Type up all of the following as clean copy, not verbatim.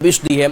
दबिश दी है।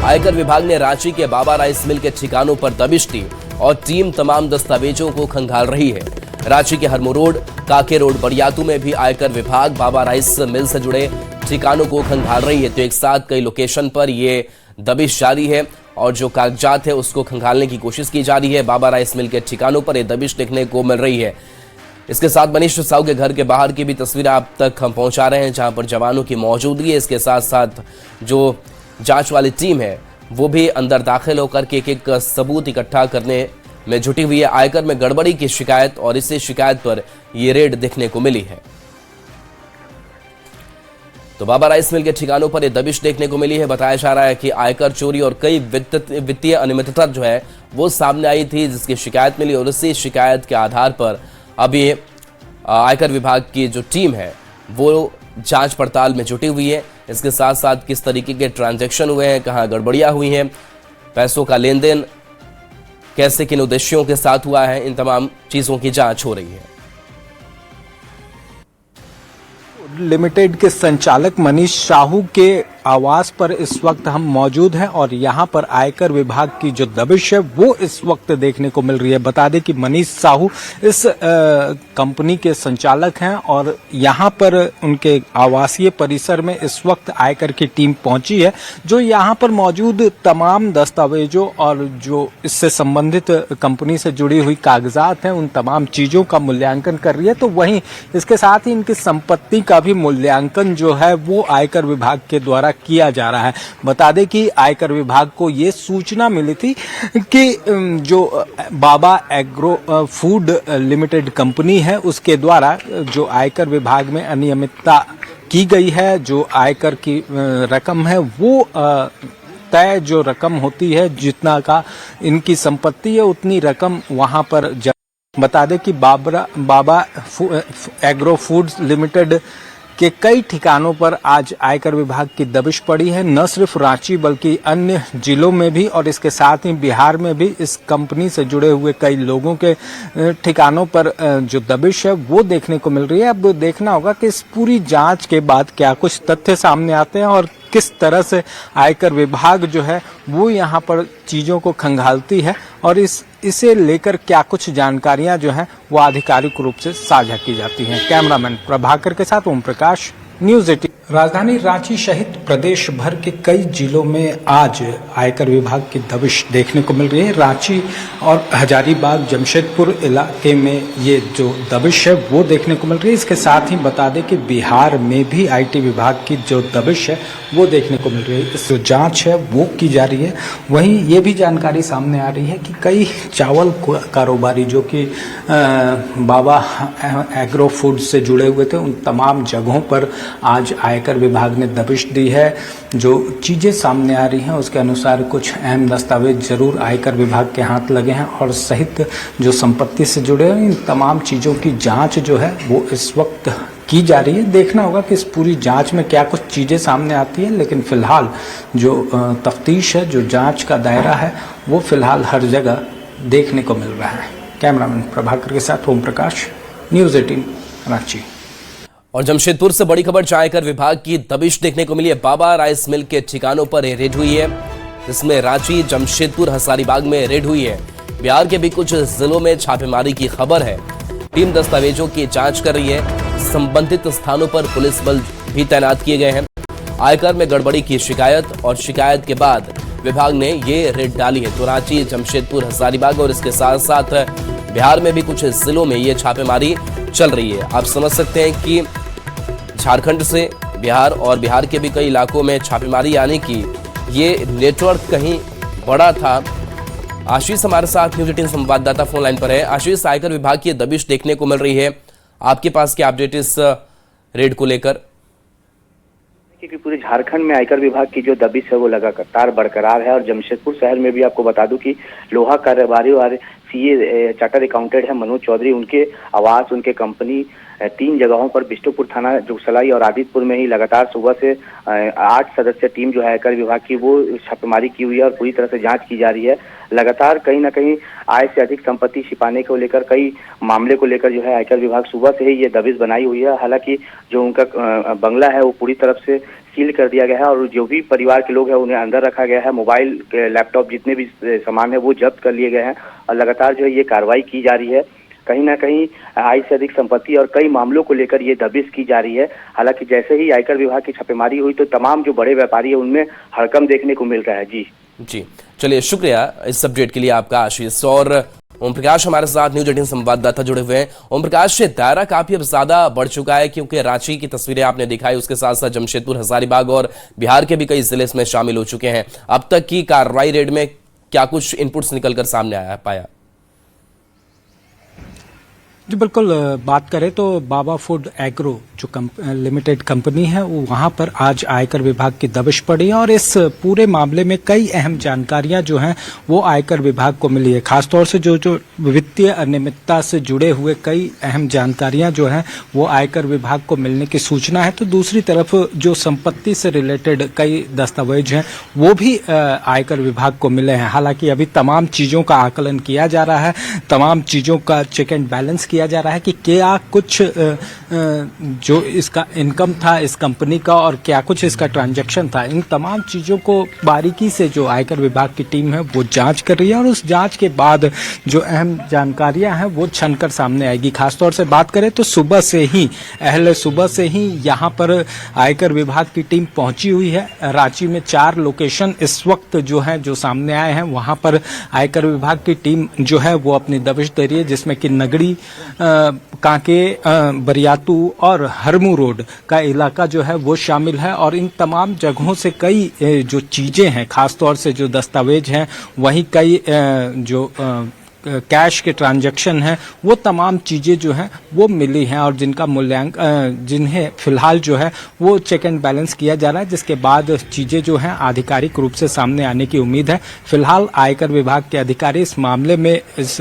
आयकर विभाग ने रांची के बाबा राइस मिल के ठिकानों पर दबिश दी और टीम तमाम दस्तावेजों को खंगाल रही है। रांची के हरमो रोड, काके रोड, बड़ियातू में भी आयकर विभाग बाबा राइस मिल से जुड़े ठिकानों को खंगाल रही है। तो एक साथ कई लोकेशन पर ये दबिश जारी है और जो कागजात है उसको खंगालने की कोशिश की जा रही है। बाबा राइस मिल के ठिकानों पर यह दबिश देखने को मिल रही है। इसके साथ मनीष साहू के घर के बाहर की भी तस्वीरें आप तक हम पहुंचा रहे हैं, जहां पर जवानों की मौजूदगी है। इसके साथ साथ जो जांच वाली टीम है वो भी अंदर दाखिल होकर के एक सबूत इकट्ठा करने में जुटी हुई है। आयकर में गड़बड़ी की शिकायत और इसी शिकायत पर यह रेड देखने को मिली है। तो बाबा राइस मिल के ठिकानों पर यह दबिश देखने को मिली है। बताया जा रहा है कि आयकर चोरी और कई वित्तीय अनियमितता जो है वो सामने आई थी, जिसकी शिकायत मिली और इसी शिकायत के आधार पर अभी आयकर विभाग की जो टीम है वो जांच पड़ताल में जुटी हुई है। इसके साथ साथ किस तरीके के ट्रांजैक्शन हुए हैं, कहां गड़बड़ियां हुई हैं, पैसों का लेन देन कैसे किन उद्देश्यों के साथ हुआ है, इन तमाम चीजों की जांच हो रही है। लिमिटेड के संचालक मनीष साहू के आवास पर इस वक्त हम मौजूद हैं और यहां पर आयकर विभाग की जो दबिश है वो इस वक्त देखने को मिल रही है। बता दें कि मनीष साहू इस कंपनी के संचालक हैं और यहां पर उनके आवासीय परिसर में इस वक्त आयकर की टीम पहुंची है, जो यहां पर मौजूद तमाम दस्तावेजों और जो इससे संबंधित कंपनी से जुड़ी हुई कागजात हैं उन तमाम चीजों का मूल्यांकन कर रही है। तो वहीं इसके साथ ही इनकी संपत्ति का भी मूल्यांकन जो है वो आयकर विभाग के द्वारा किया जा रहा है। बता दें कि आयकर विभाग को ये सूचना मिली थी कि जो बाबा एग्रो फूड लिमिटेड कंपनी है उसके द्वारा जो आयकर विभाग में अनियमितता की गई है, जो आयकर की रकम है वो तय जो रकम होती है, जितना का इनकी संपत्ति है उतनी रकम वहां पर बता दें कि बाबा एग्रो फूड्स लिमिटेड के कई ठिकानों पर आज आयकर विभाग की दबिश पड़ी है। न सिर्फ रांची बल्कि अन्य जिलों में भी और इसके साथ ही बिहार में भी इस कंपनी से जुड़े हुए कई लोगों के ठिकानों पर जो दबिश है वो देखने को मिल रही है। अब देखना होगा कि इस पूरी जांच के बाद क्या कुछ तथ्य सामने आते हैं और किस तरह से आयकर विभाग जो है वो यहाँ पर चीज़ों को खंगालती है और इसे लेकर क्या कुछ जानकारियां जो हैं वो आधिकारिक रूप से साझा की जाती हैं। कैमरामैन प्रभाकर के साथ ओम प्रकाश, न्यूज़ 18। राजधानी रांची सहित प्रदेश भर के कई जिलों में आज आयकर विभाग की दबिश देखने को मिल रही है। रांची और हजारीबाग, जमशेदपुर इलाके में ये जो दबिश है वो देखने को मिल रही है। इसके साथ ही बता दें कि बिहार में भी आईटी विभाग की जो दबिश है वो देखने को मिल रही है। इस जो जांच है वो की जा रही है। वहीं ये भी जानकारी सामने आ रही है कि कई चावल कारोबारी जो कि बाबा एग्रो फूड से जुड़े हुए थे उन तमाम जगहों पर आज आयकर विभाग ने दबिश दी है। जो चीज़ें सामने आ रही हैं उसके अनुसार कुछ अहम दस्तावेज जरूर आयकर विभाग के हाथ लगे हैं और सहित जो संपत्ति से जुड़े हैं इन तमाम चीज़ों की जांच जो है वो इस वक्त की जा रही है। देखना होगा कि इस पूरी जांच में क्या कुछ चीज़ें सामने आती हैं, लेकिन फिलहाल जो तफ्तीश है, जो जांच का दायरा है वो फिलहाल हर जगह देखने को मिल रहा है। कैमरामैन प्रभाकर के साथ ओम प्रकाश, न्यूज़ 18 रांची। और जमशेदपुर से बड़ी खबर, आयकर विभाग की दबिश देखने को मिली है। बाबा राइस मिल के ठिकानों पर रेड हुई है। इसमें रांची, जमशेदपुर, हजारीबाग में रेड हुई है। बिहार के भी कुछ जिलों में छापेमारी की खबर है। टीम दस्तावेजों की जांच कर रही है। संबंधित स्थानों पर पुलिस बल भी तैनात किए गए हैं। आयकर में गड़बड़ी की शिकायत और शिकायत के बाद विभाग ने ये रेड डाली है। तो रांची, जमशेदपुर, हजारीबाग और इसके साथ साथ बिहार में भी कुछ जिलों में ये छापेमारी चल रही है। आप समझ सकते हैं कि झारखंड से बिहार और बिहार के भी कई इलाकों में छापेमारी आने की ये नेटवर्क कहीं बड़ा था। आशीष हमारे साथ न्यूज़ 18 संवाददाता फोन लाइन पर है। आशीष, आयकर विभाग की दबिश देखने को मिल रही है, आपके पास क्या अपडेट इस रेड को लेकर? क्योंकि पूरे झारखंड में आयकर विभाग की जो दबिश है वो लगातार बरकरार है और जमशेदपुर शहर में भी आपको बता दूं कि लोहा कारोबारी और सीए चार्टर्ड अकाउंटेंट है मनोज चौधरी, उनके आवास, उनके कंपनी 3 जगहों पर बिष्टुपुर थाना, जोगसलाई और आदितपुर में ही लगातार सुबह से 8 सदस्य टीम जो है आयकर विभाग की वो छापेमारी की हुई है और पूरी तरह से जांच की जा रही है। लगातार कहीं ना कहीं आय से अधिक संपत्ति छिपाने को लेकर कई मामले को लेकर जो है आयकर विभाग सुबह से ही ये दबिश बनाई हुई है। हालांकि जो उनका बंगला है वो पूरी तरफ से सील कर दिया गया है और जो भी परिवार के लोग हैं उन्हें अंदर रखा गया है। मोबाइल, लैपटॉप, जितने भी सामान है वो जब्त कर लिए गए हैं और लगातार जो है ये कार्रवाई की जा रही है। कहीं ना कहीं आय से अधिक संपत्ति और कई मामलों को लेकर ये दबिश की जा रही है। हालांकि जैसे ही आयकर विभाग की छापेमारी हुई तो तमाम जो बड़े व्यापारी है उनमें हड़कंप देखने को मिल रहा है। जी चलिए, शुक्रिया इस अपडेट के लिए आपका आशीष। और ओम प्रकाश हमारे साथ न्यूज 18 संवाददाता जुड़े हुए हैं। ओम प्रकाश, दायरा काफी अब ज्यादा बढ़ चुका है क्योंकि रांची की तस्वीरें आपने दिखाई, उसके साथ साथ जमशेदपुर, हजारीबाग और बिहार के भी कई जिले इसमें शामिल हो चुके हैं। अब तक की कार्रवाई रेड में क्या कुछ इनपुट्स निकलकर सामने पाया? जी बिल्कुल, बात करें तो बाबा फूड एग्रो जो लिमिटेड कंपनी है वो वहां पर आज आयकर विभाग की दबिश पड़ी और इस पूरे मामले में कई अहम जानकारियां जो हैं वो आयकर विभाग को मिली है। खासतौर से जो वित्तीय अनियमितता से जुड़े हुए कई अहम जानकारियां जो हैं वो आयकर विभाग को मिलने की सूचना है। तो दूसरी तरफ जो संपत्ति से रिलेटेड कई दस्तावेज हैं वो भी आयकर विभाग को मिले हैं। हालांकि अभी तमाम चीजों का आकलन किया जा रहा है, तमाम चीजों का चेक एंड बैलेंस किया जा रहा है कि क्या कुछ जो इसका इनकम था इस कंपनी का और क्या कुछ इसका ट्रांजैक्शन था, इन तमाम चीजों को बारीकी से जो आयकर विभाग की टीम है वो जांच कर रही है और उस जांच के बाद जो अहम जानकारियां हैं वो छनकर सामने आएगी। खासतौर से बात करें तो सुबह से ही यहां पर आयकर विभाग की टीम पहुंची हुई है। रांची में 4 लोकेशन इस वक्त जो है जो सामने आए हैं वहां पर आयकर विभाग की टीम जो है वो अपनी दबिश दे रही है, जिसमें कि नगड़ी, कांके, बरियातू और हरमू रोड का इलाका जो है वो शामिल है। और इन तमाम जगहों से कई जो चीजें हैं, खासतौर से जो दस्तावेज हैं, वहीं कई जो कैश के ट्रांजैक्शन हैं वो तमाम चीजें जो हैं वो मिली हैं और जिनका मूल्यांकन जिन्हें फिलहाल जो है वो चेक एंड बैलेंस किया जा रहा है, जिसके बाद चीजें जो हैं आधिकारिक रूप से सामने आने की उम्मीद है। फिलहाल आयकर विभाग के अधिकारी इस मामले में इस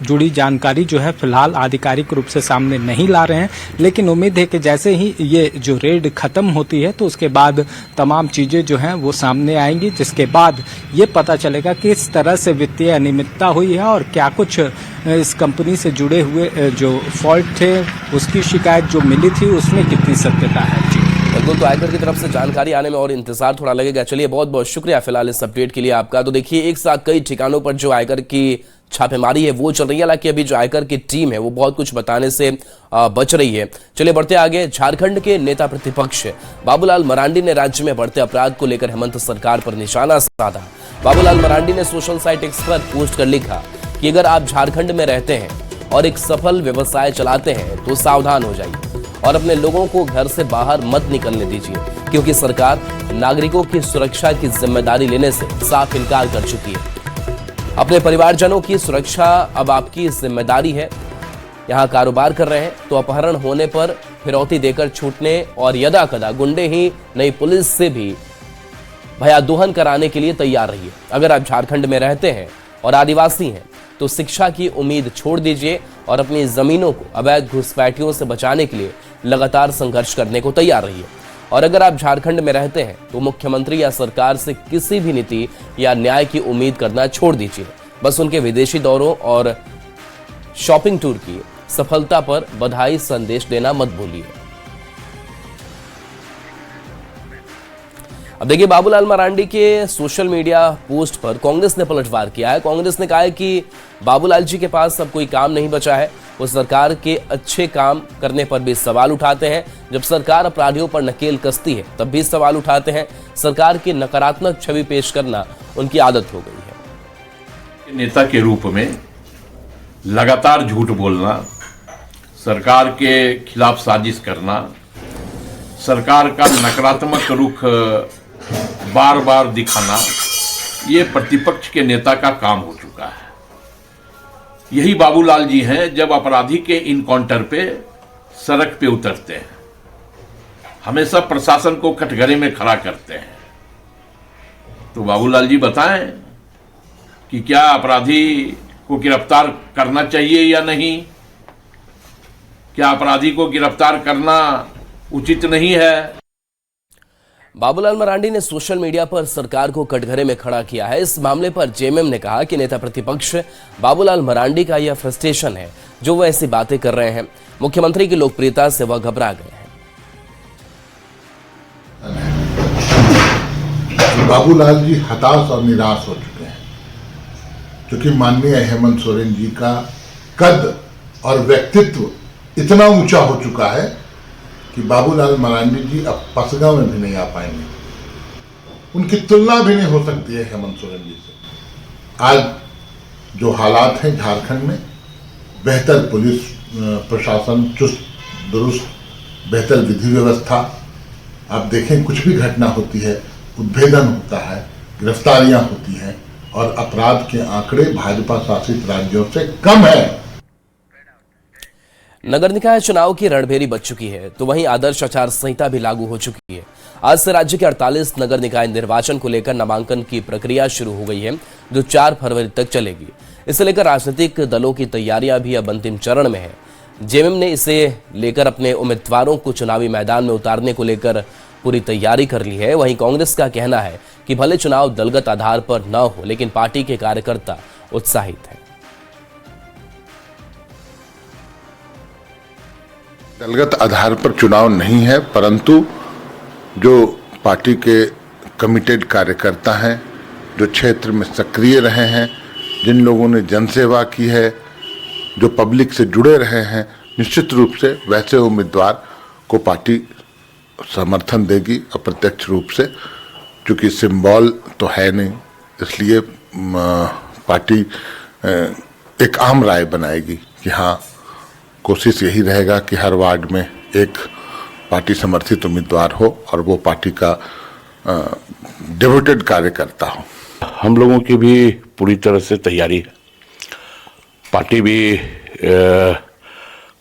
जुड़ी जानकारी जो है फिलहाल आधिकारिक रूप से सामने नहीं ला रहे हैं, लेकिन उम्मीद है कि जैसे ही ये जो रेड खत्म होती है तो उसके बाद तमाम चीजें जो हैं वो सामने आएंगी, जिसके बाद ये पता चलेगा किस तरह से वित्तीय अनियमितता हुई है और क्या कुछ इस कंपनी से जुड़े हुए जो फॉल्ट थे उसकी शिकायत जो मिली थी उसमें कितनी सत्यता है। जी बिल्कुल, तो आयकर की तरफ से जानकारी आने में और इंतजार थोड़ा लगेगा। चलिए, बहुत बहुत शुक्रिया फिलहाल इस अपडेट के लिए आपका। तो देखिए, एक साथ कई ठिकानों पर जो आयकर की छापेमारी है वो चल रही है। हालांकि अभी जो आयकर की टीम है वो बहुत कुछ बताने से बच रही है। चलिए बढ़ते आगे। झारखंड के नेता प्रतिपक्ष बाबूलाल मरांडी ने राज्य में बढ़ते अपराध को लेकर हेमंत सरकार पर निशाना साधा। बाबूलाल मरांडी ने सोशल साइट एक्स पर पोस्ट कर लिखा कि अगर आप झारखंड में रहते हैं और एक सफल व्यवसाय चलाते हैं तो सावधान हो जाइए और अपने लोगों को घर से बाहर मत निकलने दीजिए, क्योंकि सरकार नागरिकों की सुरक्षा की जिम्मेदारी लेने से साफ इनकार कर चुकी है। अपने परिवारजनों की सुरक्षा अब आपकी जिम्मेदारी है। यहाँ कारोबार कर रहे हैं तो अपहरण होने पर फिरौती देकर छूटने और यदाकदा गुंडे ही नई पुलिस से भी भयादोहन कराने के लिए तैयार रहिए। अगर आप झारखंड में रहते हैं और आदिवासी हैं तो शिक्षा की उम्मीद छोड़ दीजिए और अपनी जमीनों को अवैध घुसपैठियों से बचाने के लिए लगातार संघर्ष करने को तैयार रहिए। और अगर आप झारखंड में रहते हैं तो मुख्यमंत्री या सरकार से किसी भी नीति या न्याय की उम्मीद करना छोड़ दीजिए। बस उनके विदेशी दौरों और शॉपिंग टूर की सफलता पर बधाई संदेश देना मत भूलिए। अब देखिए, बाबूलाल मरांडी के सोशल मीडिया पोस्ट पर कांग्रेस ने पलटवार किया है। कांग्रेस ने कहा है कि बाबूलाल जी के पास अब कोई काम नहीं बचा है। वो सरकार के अच्छे काम करने पर भी सवाल उठाते हैं। जब सरकार अपराधियों पर नकेल कसती है तब भी सवाल उठाते हैं। सरकार की नकारात्मक छवि पेश करना उनकी आदत हो गई है। नेता के रूप में लगातार झूठ बोलना, सरकार के खिलाफ साजिश करना, सरकार का नकारात्मक रुख बार बार दिखाना, ये प्रतिपक्ष के नेता का काम हो चुका है। यही बाबूलाल जी हैं जब अपराधी के इनकाउंटर पे सड़क पे उतरते हैं, हमेशा प्रशासन को कटघरे में खड़ा करते हैं। तो बाबूलाल जी बताएं कि क्या अपराधी को गिरफ्तार करना चाहिए या नहीं? क्या अपराधी को गिरफ्तार करना उचित नहीं है? बाबूलाल मरांडी ने सोशल मीडिया पर सरकार को कटघरे में खड़ा किया है। इस मामले पर जेएमएम ने कहा कि नेता प्रतिपक्ष बाबूलाल मरांडी का यह फ्रस्ट्रेशन है जो वह ऐसी बातें कर रहे हैं। मुख्यमंत्री की लोकप्रियता से वह घबरा गए हैं। बाबूलाल जी हताश और निराश हो चुके हैं, क्योंकि माननीय हेमंत सोरेन जी का कद और व्यक्तित्व इतना ऊंचा हो चुका है कि बाबूलाल मरांडी जी अब पसगांव में भी नहीं आ पाएंगे। उनकी तुलना भी नहीं हो सकती है हेमंत सोरेन जी से। आज जो हालात हैं झारखंड में, बेहतर पुलिस प्रशासन, चुस्त दुरुस्त, बेहतर विधि व्यवस्था, आप देखें कुछ भी घटना होती है, उद्भेदन होता है, गिरफ्तारियां होती हैं और अपराध के आंकड़े भाजपा शासित राज्यों से कम है। नगर निकाय चुनाव की रणभेरी बच चुकी है, तो वहीं आदर्श आचार संहिता भी लागू हो चुकी है। आज से राज्य के 48 नगर निकाय निर्वाचन को लेकर नामांकन की प्रक्रिया शुरू हो गई है, जो 4 फरवरी तक चलेगी। इसे लेकर राजनीतिक दलों की तैयारियां भी अब अंतिम चरण में है। जेएमएम ने इसे लेकर अपने उम्मीदवारों को चुनावी मैदान में उतारने को लेकर पूरी तैयारी कर ली है। वहीं कांग्रेस का कहना है कि भले चुनाव दलगत आधार पर न हो, लेकिन पार्टी के कार्यकर्ता उत्साहित हैं। दलगत आधार पर चुनाव नहीं है, परंतु जो पार्टी के कमिटेड कार्यकर्ता हैं, जो क्षेत्र में सक्रिय रहे हैं, जिन लोगों ने जनसेवा की है, जो पब्लिक से जुड़े रहे हैं, निश्चित रूप से वैसे उम्मीदवार को पार्टी समर्थन देगी अप्रत्यक्ष रूप से। क्योंकि सिंबल तो है नहीं, इसलिए पार्टी एक आम राय बनाएगी कि हाँ, कोशिश यही रहेगा कि हर वार्ड में एक पार्टी समर्थित उम्मीदवार हो और वो पार्टी का डेवोटेड कार्यकर्ता हो। हम लोगों की भी पूरी तरह से तैयारी है। पार्टी भी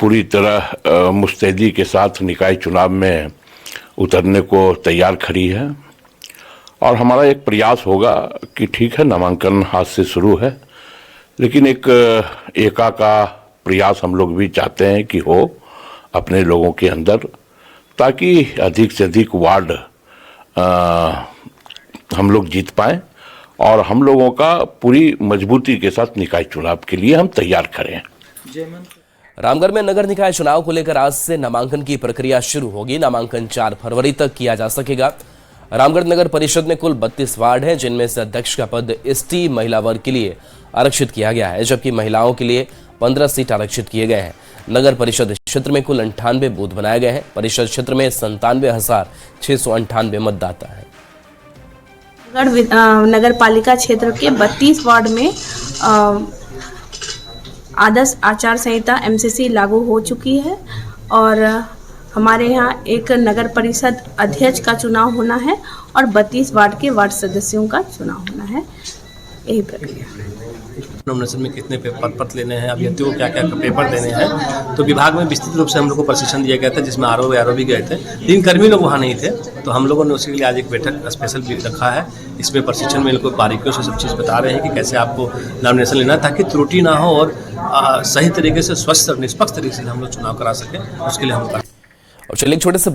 पूरी तरह मुस्तैदी के साथ निकाय चुनाव में उतरने को तैयार खड़ी है और हमारा एक प्रयास होगा कि ठीक है, नामांकन आज से शुरू है, लेकिन एक एका का प्रयास हम लोग भी चाहते हैं कि हो अपने लोगों के अंदर, ताकि अधिक से अधिक वार्ड हम लोग जीत पाएं और हम लोगों का पूरी मजबूती के साथ निकाय चुनाव के लिए हम तैयार करें। रामगढ़ में नगर निकाय चुनाव को लेकर आज से नामांकन की प्रक्रिया शुरू होगी। नामांकन 4 फरवरी तक किया जा सकेगा। रामगढ़ नगर परिषद में कुल 32 वार्ड हैं, जिनमें से अध्यक्ष का पद एसटी महिला वर्ग के लिए आरक्षित किया गया है, जबकि महिलाओं के लिए 15 सीट आरक्षित किए गए हैं। नगर परिषद क्षेत्र में कुल 98 बूथ बनाए गए हैं। परिषद क्षेत्र में 97,698 मतदाता है। नगर पालिका क्षेत्र के 32 वार्ड में आदर्श आचार संहिता एमसीसी लागू हो चुकी है और हमारे यहाँ एक नगर परिषद अध्यक्ष का चुनाव होना है और 32 वार्ड के वार्ड सदस्यों का चुनाव होना है। यही प्रक्रिया। नॉमिनेशन में कितने पेपर पत्र लेने हैं, अभ्यर्थियों को क्या क्या पेपर देने हैं, तो विभाग में विस्तृत रूप से हम लोग को प्रशिक्षण दिया गया था, जिसमें आरओ भी गए थे, लेकिन कर्मी लोग वहाँ नहीं थे, तो हम लोगों ने उसके लिए आज एक बैठक स्पेशल भी रखा है। इसमें प्रशिक्षण में इनको बारीकियों से सब चीज़ बता रहे हैं कि कैसे आपको नॉमिनेशन लेना, ताकि त्रुटि ना हो और सही तरीके से, स्वच्छ और निष्पक्ष तरीके से हम लोग चुनाव करा सकें। उसके लिए हम और चलिए एक छोटे से